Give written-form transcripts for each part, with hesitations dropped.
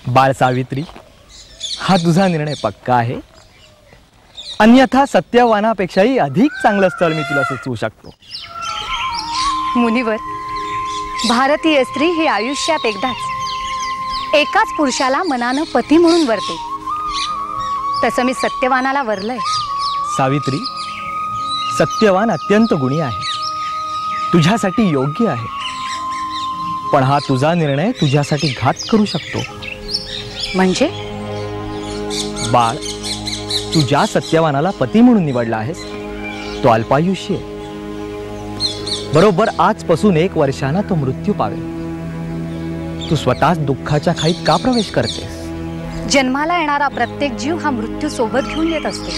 बाळ सावित्री, हा तुझा निर्णय पक्का आहे? अन्यथा सत्यवानापेक्षाही अधिक चांगलं स्थळ मी तुला सुचवू शकतो. मुनिवर, भारतीय स्त्री ही आयुष्यात एकदाच एकाच पुरुषाला मनानं पती म्हणून वरते. तसं मी सत्यवानाला वरलंय. सावित्री, सत्यवान अत्यंत गुणी आहे, तुझ्यासाठी योग्य आहे. पण हा तुझा निर्णय तुझ्यासाठी घात करू शकतो. म्हणजे? बाळ, तू ज्या सत्यवानाला पती म्हणून निवडला आहेस तो अल्पायुष्य आहे. बरोबर आजपासून 1 वर्षांना तो मृत्यू पावेल. तू स्वतःच दुःखाच्या खाईत का प्रवेश करतेस? जन्माला येणारा प्रत्येक जीव हा मृत्यू सोबत घेऊन येत असतो.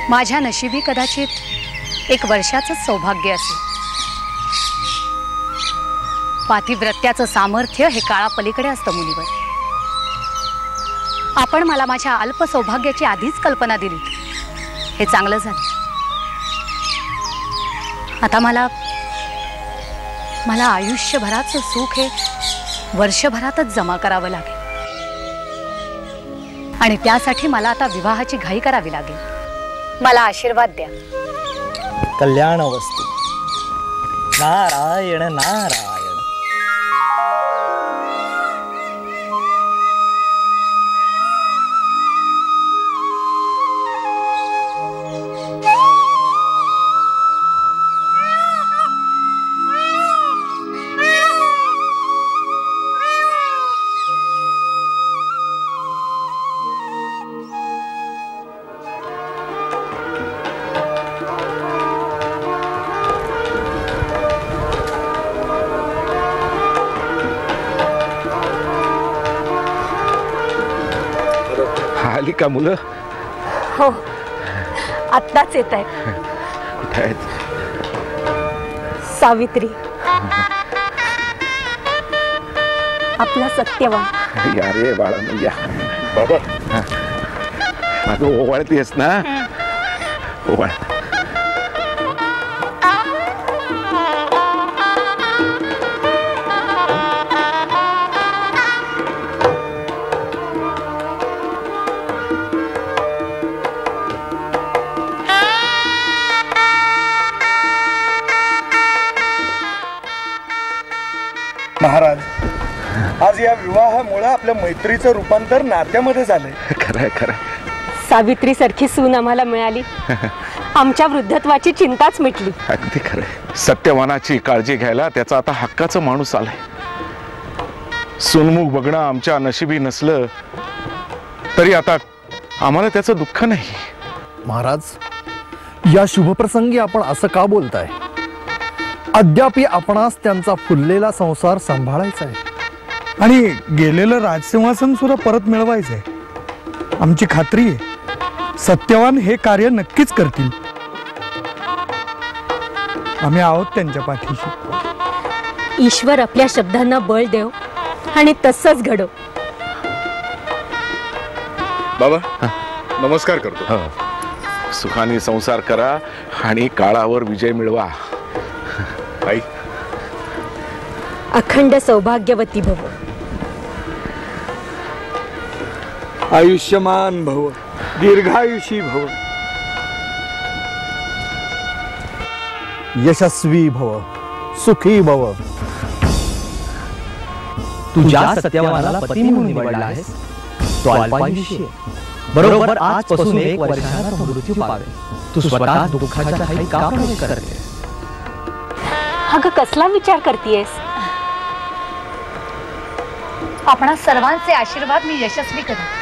माझ्या नशिबी कदाचित 1 वर्षाचंच सौभाग्य असेल. पातिव्रत्याचं सामर्थ्य हे काळापलीकडे असतं मुनिवर. आपण मला माझ्या अल्प सौभाग्याची आधीच कल्पना दिली, हे चांगलं झालं. आता मला आयुष्यभराचं सुख हे वर्षभरातच जमा करावं लागेल. आणि त्यासाठी मला आता विवाहाची घाई करावी लागेल. मला आशीर्वाद द्या. कल्याण वस्तू. नारायण नारायण. आली का मुलं? हो, आत्ताच येत आहेत. कुठे आहेत? सावित्री, आपला सत्यवान. या रे बाळा, या. बाबा, माझं ओवाळतीयस ना? ओवाळ. महाराज, आज या विवाहामुळे आपल्या मैत्रीचं रूपांतर नात्यामध्ये झालंय. खरंय खरंय. सावित्री सारखी सून आम्हाला मिळाली, आमच्या वृद्धत्वाची चिंताच मिटली. अगदी खरंय. सत्यवानाची काळजी घ्यायला त्याचा आता हक्काचा माणूस आलाय. सुनमुख बघणं आमच्या नशिबी नसलं तरी आता आम्हाला त्याचं दुःख नाही. महाराज, या शुभप्रसंगी आपण असं का बोलताय? अद्यापि आपणास त्यांचा फुललेला संसार सांभाळायचा आहे आणि गेलेलं राजसिंहासन सुद्धा परत मिळवायचंय. आमची खात्री आहे सत्यवान हे कार्य नक्कीच करतील. आम्ही आहोत त्यांच्या पाठीशी. ईश्वर आपल्या शब्दांना बळ देव आणि तसंच घडो. बाबा, नमस्कार करतो. सुखाने संसार करा आणि काळावर विजय मिळवा. आई, अखंड सौभाग्यवती भव. आयुष्यमान भव, दीर्घायुषी भव. यशस्वी भव, सुखी भव. तू ज्या सत्यवानाला पती म्हणून निवडला आहेस तो अल्पायुष्य आहे. बरोबर आजपासून 1 वर्षांना तो मृत्यू पावेल. तू स्वतः दुःखाच्या खाईत का प्रवेश करतेस? अगं, कसला विचार करतेस? आपणा सर्वांचे आशीर्वाद मी यशस्वी करेन.